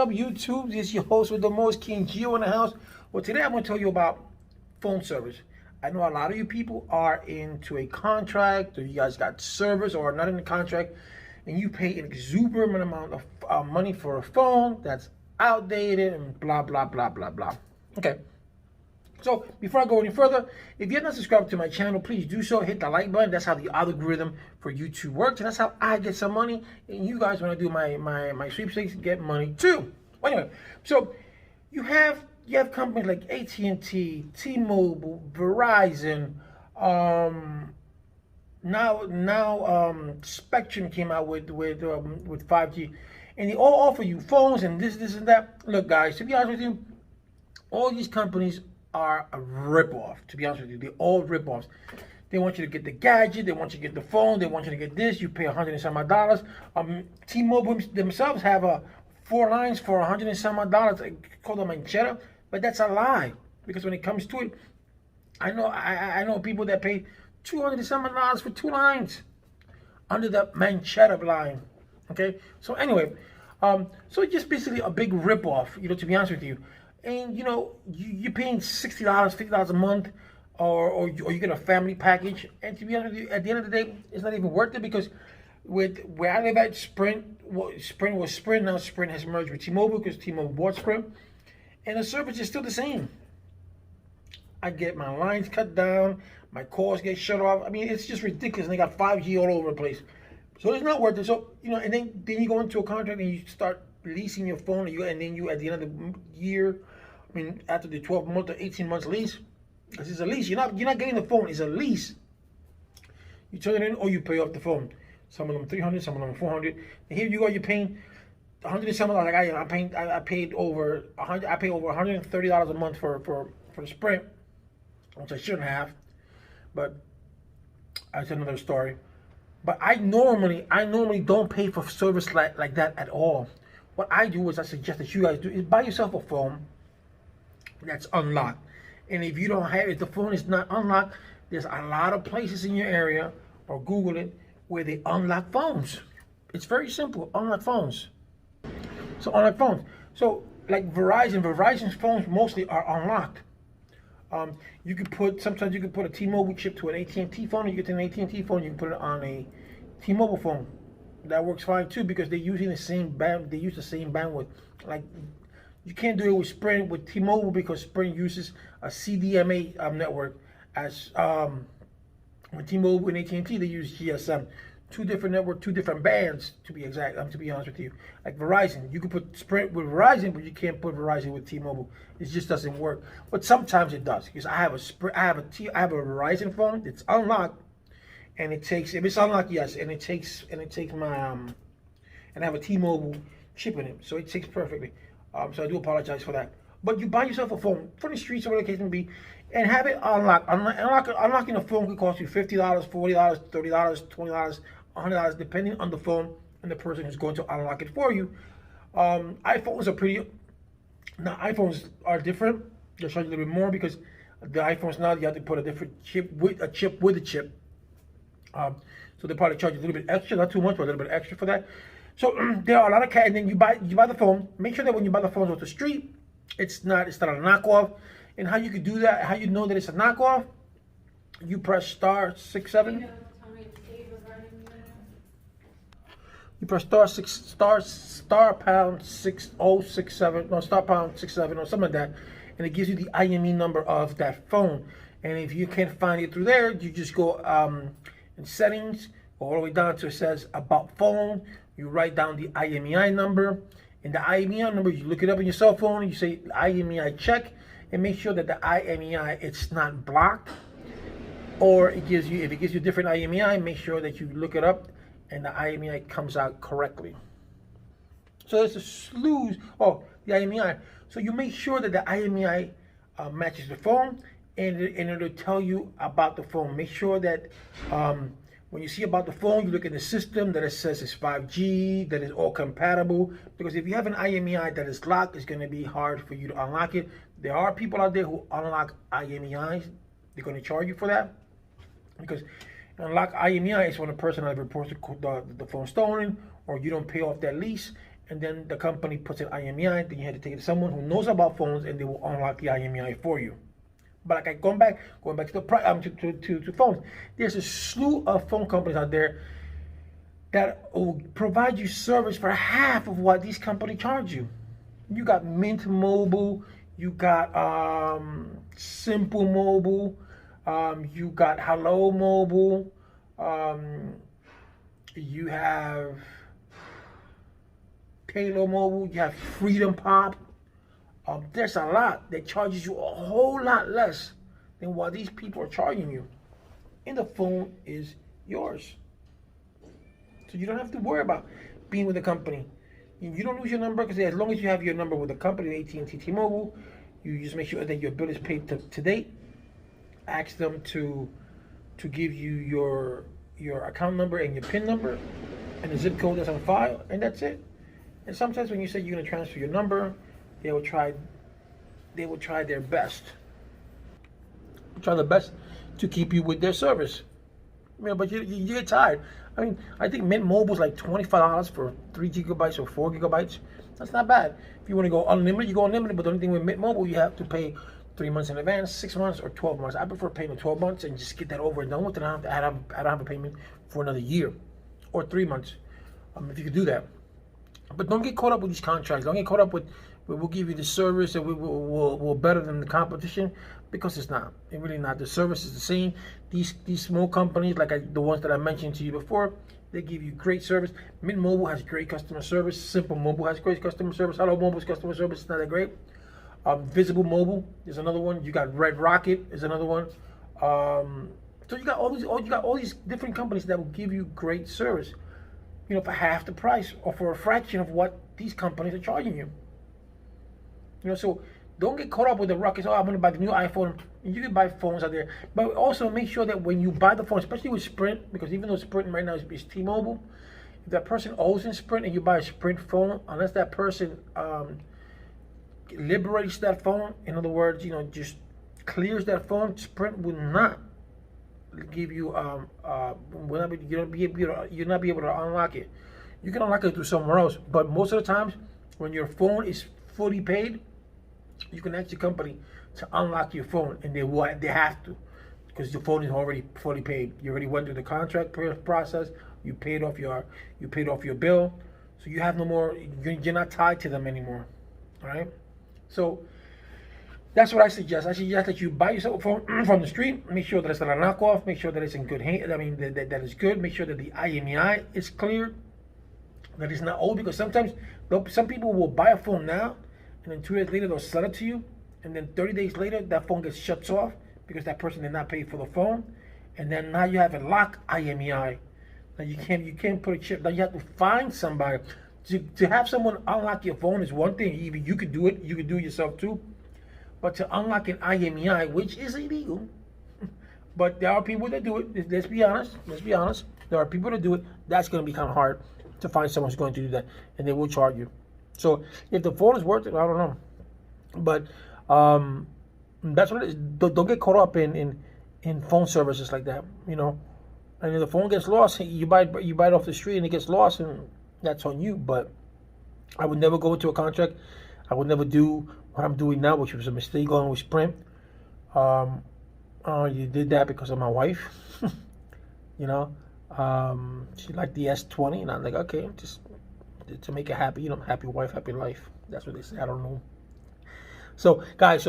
up, YouTube? This is your host with the most, King Gio, in the house. Well, today I'm going to tell you about phone service. I know a lot of you people are into a contract, or you guys got service, or not in the contract, and you pay an exuberant amount of money for a phone that's outdated and blah, blah, blah, blah, blah. Okay. So before I go any further, if you're not subscribed to my channel, please do so. Hit the like button. That's how the algorithm for YouTube works, and that's how I get some money. And you guys, when I do my sweepstakes, get money too. Anyway, so you have companies like AT&T, T-Mobile, Verizon. Now Spectrum came out with 5G, and they all offer you phones and this and that. Look, guys, to be honest with you, all these companies are a ripoff. To be honest with you, they're all ripoffs. They want you to get the gadget, they want you to get the phone, they want you to get this. You pay $100 and some odd dollars. T-Mobile themselves have 4 lines for $100 and some odd dollars. I call them manchetta, but that's a lie, because when it comes to it, I know people that pay $200 and some odd dollars for 2 lines under the manchetta line. Okay, so anyway, so it's just basically a big ripoff. To be honest with you. And you're paying $60, $50 a month, or you get a family package. And to be honest with you, at the end of the day, it's not even worth it, because with where I live at, Sprint was Sprint. Now Sprint has merged with T-Mobile because T-Mobile bought Sprint, and the service is still the same. I get my lines cut down, my calls get shut off. I mean, it's just ridiculous. And they got 5G all over the place, so it's not worth it. So and then you go into a contract and you start leasing your phone, and then you at the end of the year. I mean, after the 12 month or 18 months lease, this is a lease. You're not getting the phone. It's a lease. You turn it in, or you pay off the phone. Some of them $300, some of them $400. And here you go. You're paying $100 and something. Like I paid over $100. I pay over $130 a month for the Sprint, which I shouldn't have. But that's another story. But I normally don't pay for service like that at all. What I do is I suggest that you guys do is buy yourself a phone that's unlocked. And if you don't have it, the phone is not unlocked, there's a lot of places in your area, or Google it, where they unlock phones. It's very simple. Unlock phones. So unlock phones. So like Verizon's phones mostly are unlocked. Sometimes you can put a T-Mobile chip to an AT&T phone. You get an AT&T phone, you can put it on a T-Mobile phone. That works fine too, because they're using the same they use the same bandwidth. Like, you can't do it with Sprint, with T-Mobile, because Sprint uses a CDMA network. As with T-Mobile and AT&T, they use GSM. 2 different network, 2 different bands, to be exact. To be honest with you, like Verizon, you can put Sprint with Verizon, but you can't put Verizon with T-Mobile. It just doesn't work. But sometimes it does, because I have a Verizon phone that's unlocked, and it takes, if it's unlocked, yes, and it takes my and I have a T-Mobile chip in it, so it takes perfectly. So I do apologize for that. But you buy yourself a phone from the streets, or whatever the case may be, and have it unlocked. Unlocking a phone could cost you $50, $40, $30, $20, $100, depending on the phone and the person who's going to unlock it for you. iPhones are different. They'll charge you a little bit more, because the iPhones now, you have to put a different chip with a chip. So they probably charge you a little bit extra, not too much, but a little bit extra for that. So there are a lot of and then you buy the phone. Make sure that when you buy the phone off the street, it's not a knockoff. And how you could do that, how you know that it's a knockoff, you press *67. You press *pound 6067, no, *pound 67, or something like that, and it gives you the IME number of that phone. And if you can't find it through there, you just go in settings, all the way down to it says about phone. You write down the IMEI number, and the IMEI number, you look it up on your cell phone, and you say IMEI check, and make sure that the IMEI, it's not blocked. Or if it gives you a different IMEI, make sure that you look it up and the IMEI comes out correctly. So there's a slew. Oh, the IMEI. So you make sure that the IMEI matches the phone, and it'll tell you about the phone. Make sure that when you see about the phone, you look in the system that it says it's 5G, that it's all compatible. Because if you have an IMEI that is locked, it's going to be hard for you to unlock it. There are people out there who unlock IMEIs. They're going to charge you for that. Because unlock IMEI is when a person either reports the phone stolen, or you don't pay off that lease, and then the company puts an IMEI. Then you have to take it to someone who knows about phones, and they will unlock the IMEI for you. But like going back to the to phones, there's a slew of phone companies out there that will provide you service for half of what these companies charge you. You got Mint Mobile, you got Simple Mobile, you got Hello Mobile, you have Halo Mobile, you have Freedom Pop. There's a lot that charges you a whole lot less than what these people are charging you. And the phone is yours. So you don't have to worry about being with a company. You don't lose your number, because as long as you have your number with the company, AT&T, T-Mobile, you just make sure that your bill is paid to date. Ask them to give you your account number and your PIN number and the zip code that's on file, and that's it. And sometimes when you say you're going to transfer your number, they will try their best. Try their best to keep you with their service. But you get tired. I mean, I think Mint Mobile is like $25 for 3 gigabytes or 4 gigabytes. That's not bad. If you want to go unlimited, you go unlimited. But the only thing with Mint Mobile, you have to pay 3 months in advance, 6 months, or 12 months. I prefer paying 12 months and just get that over and done with. And I don't have a payment for another year or 3 months, if you could do that. But don't get caught up with these contracts. Don't get caught up with we'll give you the service and we'll better than the competition, because it's not. It's really not. The service is the same. These small companies, like the ones that I mentioned to you before, they give you great service. Mint Mobile has great customer service. Simple Mobile has great customer service. Hello Mobile's customer service is not that great. Visible Mobile is another one. You got Red Rocket is another one. So you got all these different companies that will give you great service, for half the price or for a fraction of what these companies are charging you. So don't get caught up with the ruckus. I'm going to buy the new iPhone. You can buy phones out there, but also make sure that when you buy the phone, especially with Sprint, because even though Sprint right now is T-Mobile, if that person owes in Sprint and you buy a Sprint phone, unless that person liberates that phone, in other words, just clears that phone, Sprint will not give you you'll not be able to unlock it. You can unlock it through somewhere else, but most of the times when your phone is fully paid, you can ask your company to unlock your phone, and they have to, because your phone is already fully paid. You already went through the contract process. You paid off your bill, so you have no more. You're not tied to them anymore. All right. So that's what I suggest. I suggest that you buy yourself a phone from the street. Make sure that it's not a knockoff. Make sure that it's in good hands. I mean, that is good. Make sure that the IMEI is cleared, that it's not old, because sometimes some people will buy a phone now, and then 2 days later they'll sell it to you, and then 30 days later that phone gets shut off because that person did not pay for the phone, and then now you have a locked IMEI. Now you can't put a chip. Now you have to find somebody to have someone unlock your phone is one thing. Even you could do it. You could do it yourself too. But to unlock an IMEI, which is illegal, but there are people that do it. Let's be honest. There are people that do it. That's going to become hard to find someone who's going to do that, and they will charge you. So if the phone is worth it, I don't know. But that's what it is. Don't get caught up in phone services like that, And if the phone gets lost, you buy it off the street and it gets lost, and that's on you. But I would never go into a contract. I would never do what I'm doing now, which was a mistake going with Sprint. You did that because of my wife. She liked the S20, and I'm like, okay, just to make her happy, happy wife, happy life. That's what they say. I don't know. So, guys,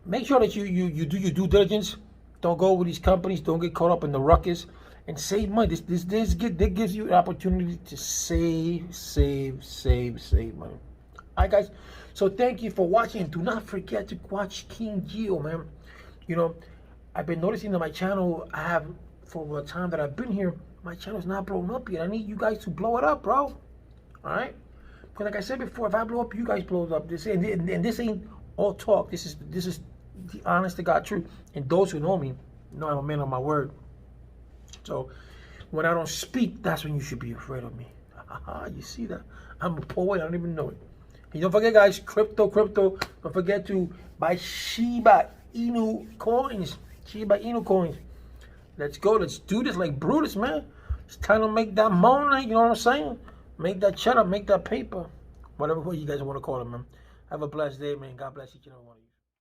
make sure that you do your due diligence. Don't go with these companies. Don't get caught up in the ruckus, and save money. This gives you an opportunity to save money. All right, guys. So thank you for watching. Do not forget to watch King Geo, man. I've been noticing that my channel, for the time that I've been here, my channel's not blown up yet. I need you guys to blow it up, bro. All right? Because like I said before, if I blow up, you guys blow it up. And this ain't all talk. This is the honest to God truth. And those who know me know I'm a man of my word. So when I don't speak, that's when you should be afraid of me. You see that? I'm a poet. I don't even know it. And don't forget, guys, crypto. Don't forget to buy Shiba Inu coins. Let's go. Let's do this like Brutus, man. It's time to make that money. You know what I'm saying? Make that cheddar, make that paper, whatever you guys want to call it, man. Have a blessed day, man. God bless each and every one of you.